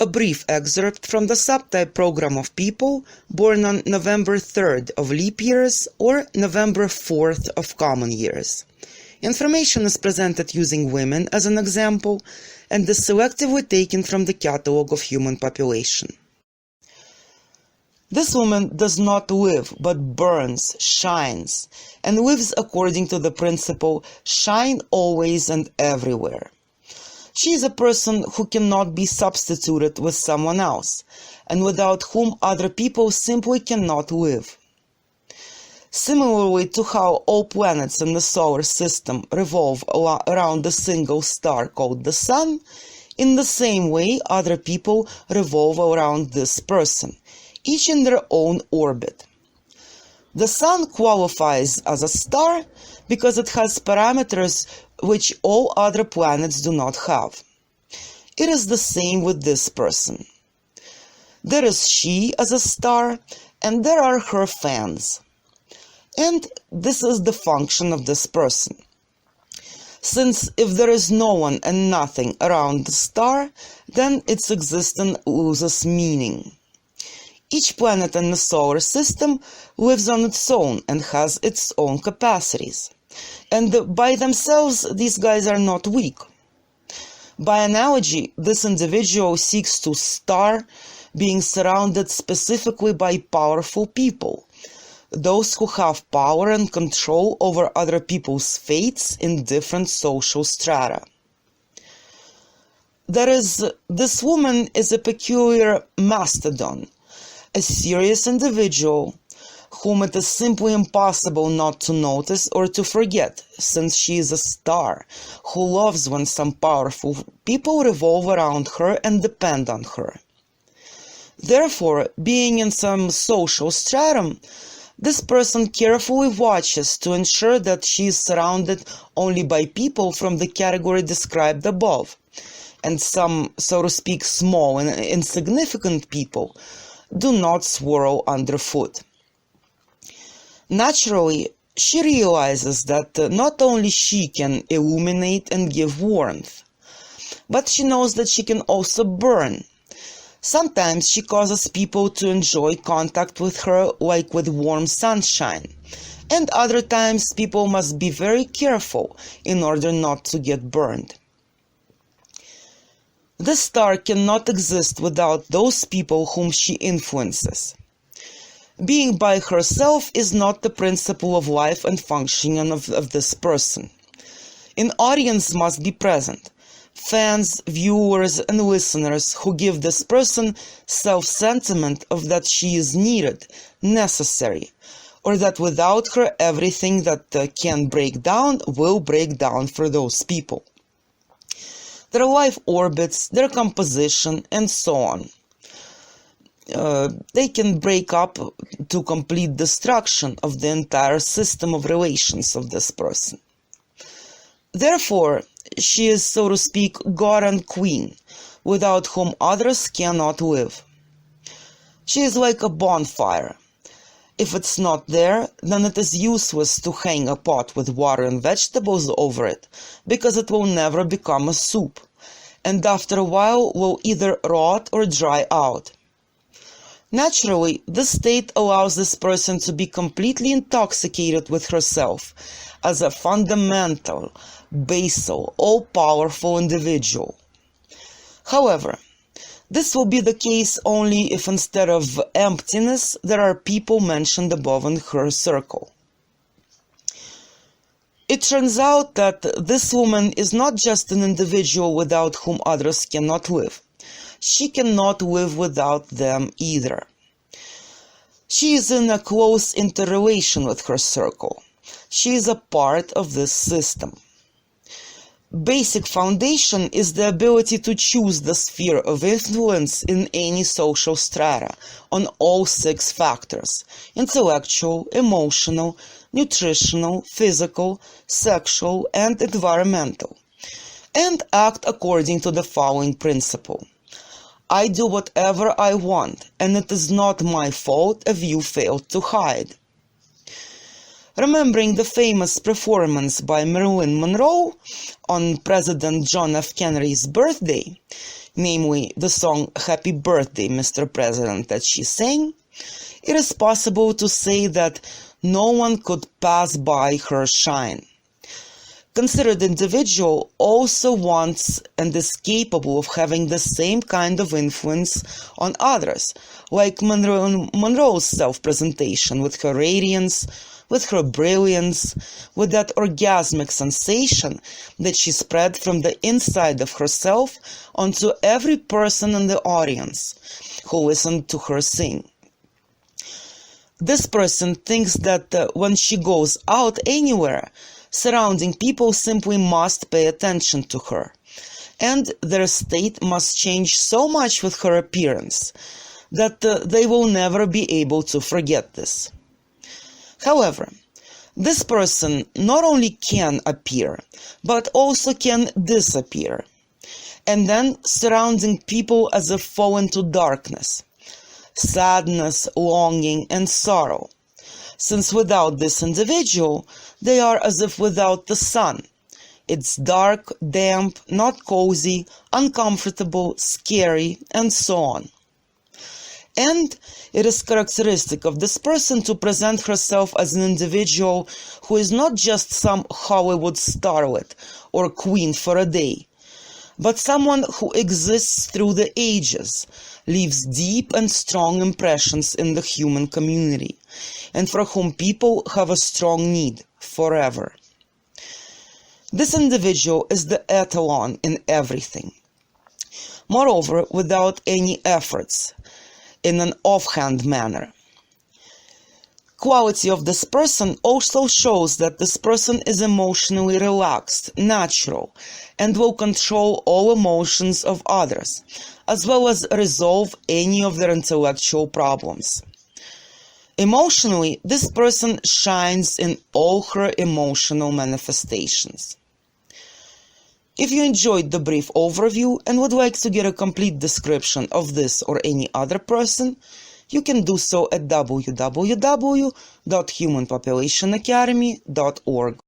a brief excerpt from the subtype program of people born on November 3rd of leap years or November 4th of common years. Information is presented using women as an example and is selectively taken from the Catalogue of Human Population. This woman does not live, but burns, shines, and lives according to the principle, shine always and everywhere. She is a person who cannot be substituted with someone else, and without whom other people simply cannot live. Similarly to how all planets in the solar system revolve around a single star called the Sun, in the same way other people revolve around this person, each in their own orbit. The Sun qualifies as a star because it has parameters which all other planets do not have. It is the same with this person. There is she as a star, and there are her fans. And this is the function of this person. Since if there is no one and nothing around the star, then its existence loses meaning. Each planet in the solar system lives on its own and has its own capacities. And by themselves, these guys are not weak. By analogy, this individual seeks to star being surrounded specifically by powerful people, those who have power and control over other people's fates in different social strata. This woman is a peculiar mastodon, a serious individual whom it is simply impossible not to notice or to forget, since she is a star who loves when some powerful people revolve around her and depend on her. Therefore, being in some social stratum, this person carefully watches to ensure that she is surrounded only by people from the category described above, and some, so to speak, small and insignificant people do not swirl underfoot. Naturally, she realizes that not only she can illuminate and give warmth, but she knows that she can also burn. Sometimes she causes people to enjoy contact with her like with warm sunshine, and other times people must be very careful in order not to get burned. The star cannot exist without those people whom she influences. Being by herself is not the principle of life and functioning of this person. An audience must be present, fans, viewers, and listeners who give this person self-sentiment of that she is needed, necessary, or that without her everything that can break down will break down for those people. Their life orbits, their composition, and so on. They can break up to complete destruction of the entire system of relations of this person. Therefore, she is, so to speak, God and Queen, without whom others cannot live. She is like a bonfire. If it's not there, then it is useless to hang a pot with water and vegetables over it, because it will never become a soup, and after a while will either rot or dry out. Naturally, this state allows this person to be completely intoxicated with herself as a fundamental, basal, all-powerful individual. However, this will be the case only if instead of emptiness, there are people mentioned above in her circle. It turns out that this woman is not just an individual without whom others cannot live. She cannot live without them either. She is in a close interrelation with her circle. She is a part of this system. Basic foundation is the ability to choose the sphere of influence in any social strata on all 6 factors: intellectual, emotional, nutritional, physical, sexual, and environmental, and act according to the following principle. I do whatever I want, and it is not my fault if you fail to hide. Remembering the famous performance by Marilyn Monroe on President John F. Kennedy's birthday, namely the song Happy Birthday, Mr. President that she sang, it is possible to say that no one could pass by her shine. Considered individual also wants and is capable of having the same kind of influence on others, like Monroe's self-presentation with her radiance, with her brilliance, with that orgasmic sensation that she spread from the inside of herself onto every person in the audience who listened to her sing. This person thinks that when she goes out anywhere, surrounding people simply must pay attention to her, and their state must change so much with her appearance that they will never be able to forget this. However, this person not only can appear, but also can disappear, and then surrounding people as if fall into darkness, sadness, longing, and sorrow, since without this individual, they are as if without the sun. It's dark, damp, not cozy, uncomfortable, scary, and so on. And it is characteristic of this person to present herself as an individual who is not just some Hollywood starlet or queen for a day, but someone who exists through the ages, leaves deep and strong impressions in the human community, and for whom people have a strong need forever. This individual is the etalon in everything. Moreover, without any efforts, in an offhand manner. Quality of this person also shows that this person is emotionally relaxed, natural, and will control all emotions of others, as well as resolve any of their intellectual problems. Emotionally, this person shines in all her emotional manifestations. If you enjoyed the brief overview and would like to get a complete description of this or any other person, you can do so at www.humanpopulationacademy.org.